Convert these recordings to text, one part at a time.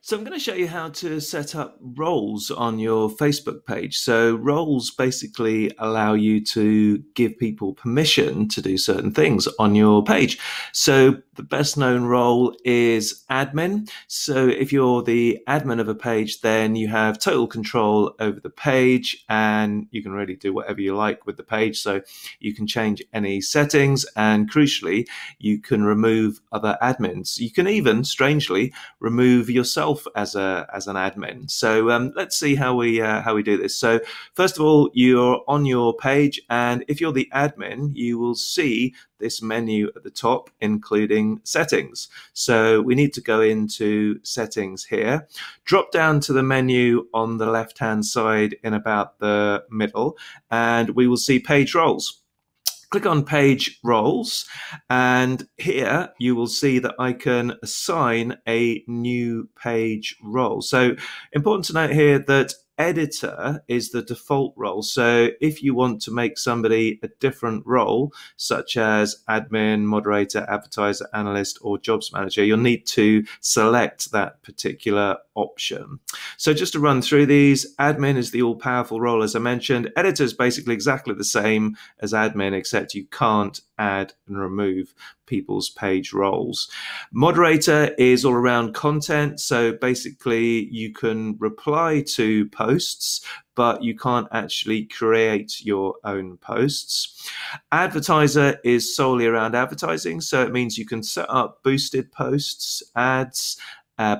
So I'm going to show you how to set up roles on your Facebook page. So roles basically allow you to give people permission to do certain things on your page. So the best known role is admin. So if you're the admin of a page, then you have total control over the page and you can really do whatever you like with the page. So you can change any settings and crucially, you can remove other admins. You can even, strangely, remove yourself as an admin. So let's see how we do this. So first of all, you're on your page, and if you're the admin, you will see this menu at the top, including settings. So we need to go into settings here, drop down to the menu on the left-hand side in about the middle, and we will see page roles. Click on page roles, and here you will see that I can assign a new page role. So important to note here that editor is the default role. So if you want to make somebody a different role, such as admin, moderator, advertiser, analyst, or jobs manager, you'll need to select that particular option. So just to run through these, admin is the all-powerful role, as I mentioned. Editor is basically exactly the same as admin, except you can't add and remove people's page roles. Moderator is all around content. So basically you can reply to posts, but you can't actually create your own posts. Advertiser is solely around advertising. So it means you can set up boosted posts, ads,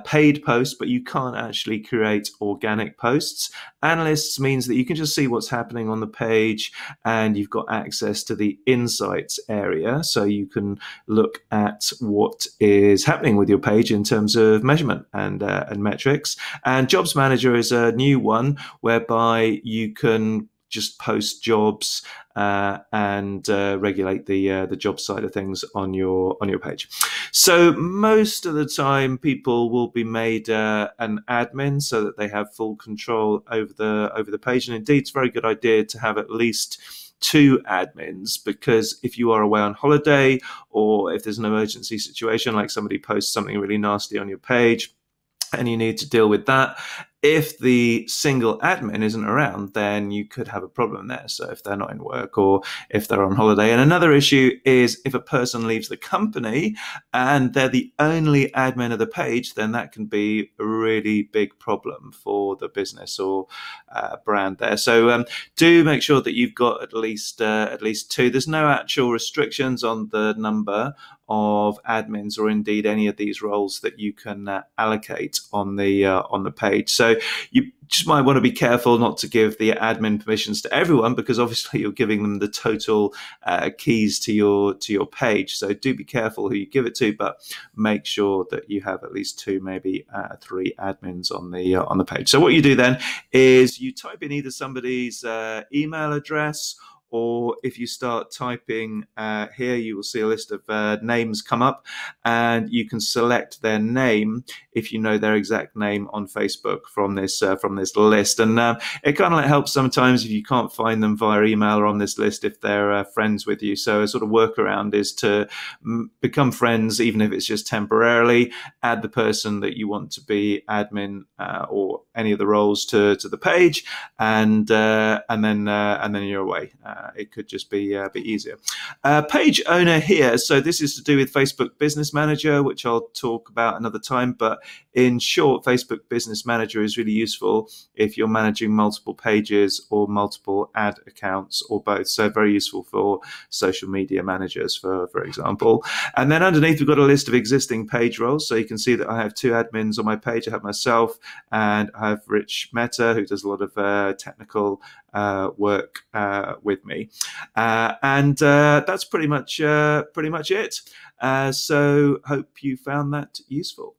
paid posts, but you can't actually create organic posts. Analysts means that you can just see what's happening on the page and you've got access to the insights area. So you can look at what is happening with your page in terms of measurement and metrics. And jobs manager is a new one whereby you can just post jobs and regulate the job side of things on your page. So most of the time, people will be made an admin so that they have full control over the page. And indeed, it's a very good idea to have at least two admins, because if you are away on holiday or if there's an emergency situation, like somebody posts something really nasty on your page and you need to deal with that, if the single admin isn't around, then you could have a problem there. So if they're not in work or if they're on holiday. And another issue is if a person leaves the company and they're the only admin of the page, then that can be a really big problem for the business or brand there. So do make sure that you've got at least two. There's no actual restrictions on the number of admins or indeed any of these roles that you can allocate on the page. So you just might want to be careful not to give the admin permissions to everyone, because obviously you're giving them the total keys to your page. So do be careful who you give it to, but make sure that you have at least two, maybe three admins on the page. So what you do then is you type in either somebody's email address, or if you start typing here, you will see a list of names come up, and you can select their name if you know their exact name on Facebook from this list. And it kind of helps sometimes if you can't find them via email or on this list if they're friends with you. So a sort of workaround is to become friends, even if it's just temporarily. Add the person that you want to be admin or any of the roles to the page, and then you're away. It could just be easier. Page owner here. So this is to do with Facebook Business Manager, which I'll talk about another time. But in short, Facebook Business Manager is really useful if you're managing multiple pages or multiple ad accounts or both. So very useful for social media managers, for example. And then underneath, we've got a list of existing page roles. So you can see that I have two admins on my page. I have myself and I have Rich Mehta, who does a lot of technical work with me, and that's pretty much it. So hope you found that useful.